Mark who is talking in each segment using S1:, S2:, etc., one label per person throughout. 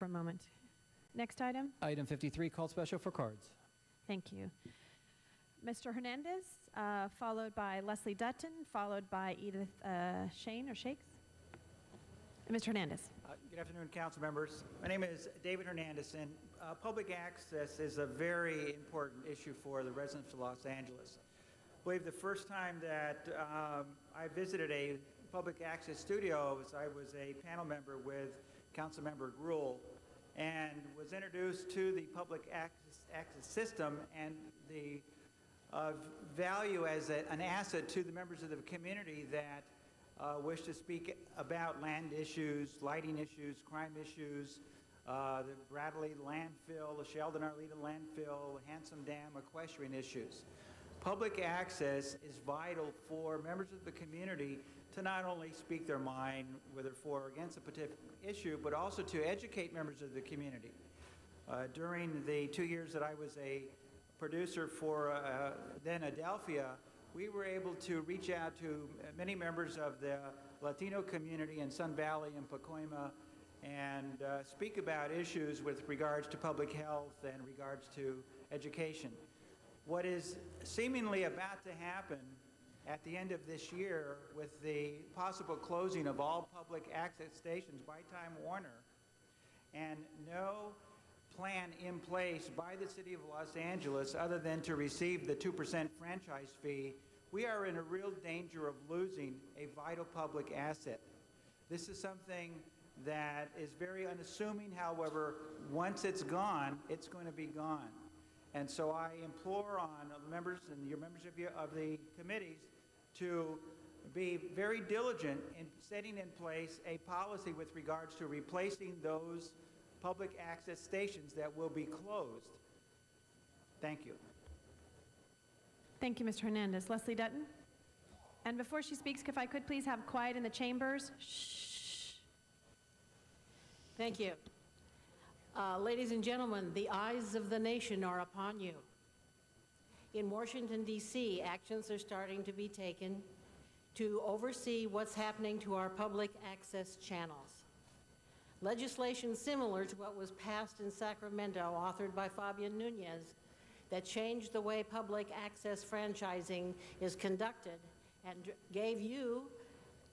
S1: for a moment. Next item.
S2: Item 53, called special for cards.
S1: Thank you. Mr. Hernandez, followed by Leslie Dutton, followed by Edith Shane or Shakes. Mr. Hernandez.
S3: Good afternoon, council members. My name is David Hernandez, and public access is a very important issue for the residents of Los Angeles. I believe the first time that I visited a public access studio was I was a panel member with Council Member Gruhl and was introduced to the public access system and the value as an asset to the members of the community that wish to speak about land issues, lighting issues, crime issues, the Bradley landfill, the Sheldon Arleta landfill, Handsome Dam, equestrian issues. Public access is vital for members of the community to not only speak their mind, whether for or against a particular issue, but also to educate members of the community. During the 2 years that I was a producer for then Adelphia, we were able to reach out to many members of the Latino community in Sun Valley and Pacoima and speak about issues with regards to public health and regards to education. What is seemingly about to happen at the end of this year with the possible closing of all public access stations by Time Warner and no plan in place by the City of Los Angeles other than to receive the 2% franchise fee, we are in a real danger of losing a vital public asset. This is something that is very unassuming. However, once it's gone, it's going to be gone. And so I implore on members and your members of the committees to be very diligent in setting in place a policy with regards to replacing those public access stations that will be closed. Thank you.
S1: Thank you, Mr. Hernandez. Leslie Dutton. And before she speaks, if I could please have quiet in the chambers. Shh.
S4: Thank you. Ladies and gentlemen, the eyes of the nation are upon you. In Washington, D.C., actions are starting to be taken to oversee what's happening to our public access channels. Legislation similar to what was passed in Sacramento, authored by Fabian Nunez, that changed the way public access franchising is conducted and gave you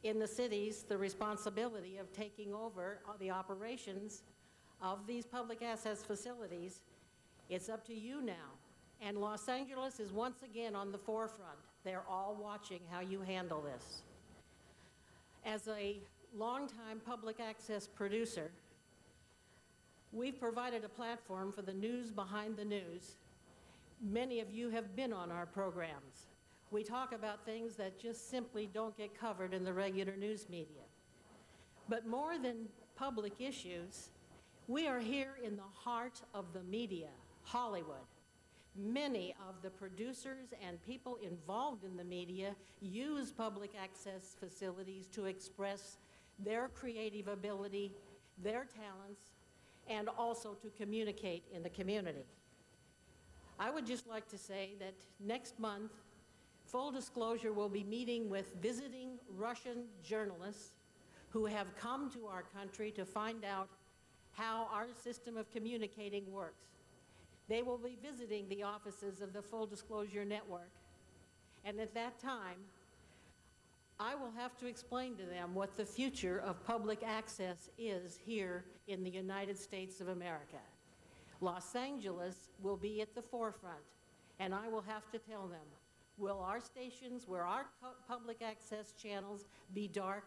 S4: in the cities the responsibility of taking over the operations of these public access facilities. It's up to you now. And Los Angeles is once again on the forefront. They're all watching how you handle this. As a longtime public access producer, we've provided a platform for the news behind the news. Many of you have been on our programs. We talk about things that just simply don't get covered in the regular news media. But more than public issues, we are here in the heart of the media, Hollywood. Many of the producers and people involved in the media use public access facilities to express their creative ability, their talents, and also to communicate in the community. I would just like to say that next month, full disclosure, will be meeting with visiting Russian journalists who have come to our country to find out how our system of communicating works. They will be visiting the offices of the Full Disclosure Network. And at that time, I will have to explain to them what the future of public access is here in the United States of America. Los Angeles will be at the forefront, and I will have to tell them, will our stations, will our public access channels be dark?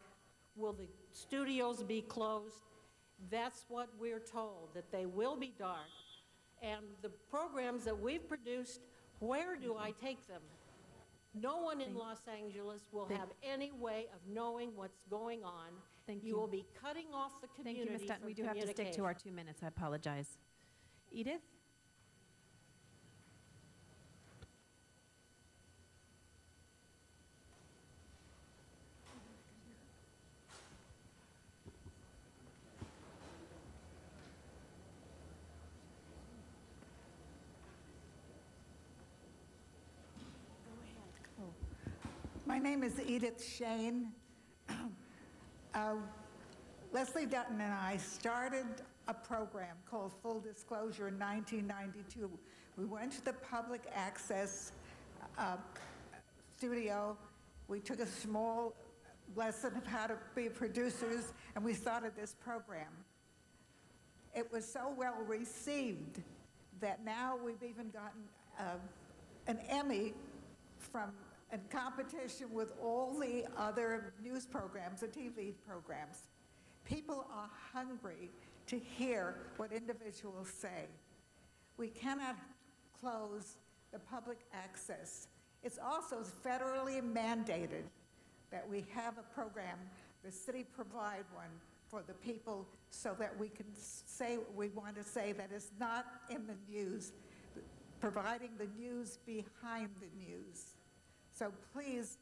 S4: Will the studios be closed? That's what we're told, that they will be dark. And the programs that we've produced, where do I take them? No one in Los Angeles will have any way of knowing what's going on. You will be cutting off the community.
S1: Thank you, Ms. Dutton. We do have to stick to our 2 minutes. I apologize. Edith?
S5: My name is Edith Shane. Leslie Dutton and I started a program called Full Disclosure in 1992. We went to the public access studio. We took a small lesson of how to be producers, and we started this program. It was so well received that now we've even gotten an Emmy in competition with all the other news programs and TV programs. People are hungry to hear what individuals say. We cannot close the public access. It's also federally mandated that we have a program, the city provide one for the people so that we can say what we want to say that is not in the news, providing the news behind the news. So please,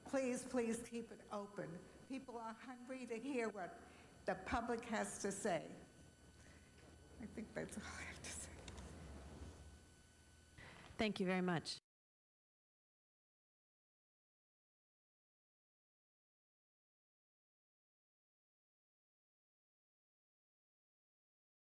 S5: please, please keep it open. People are hungry to hear what the public has to say. I think that's all I have to say.
S1: Thank you very much.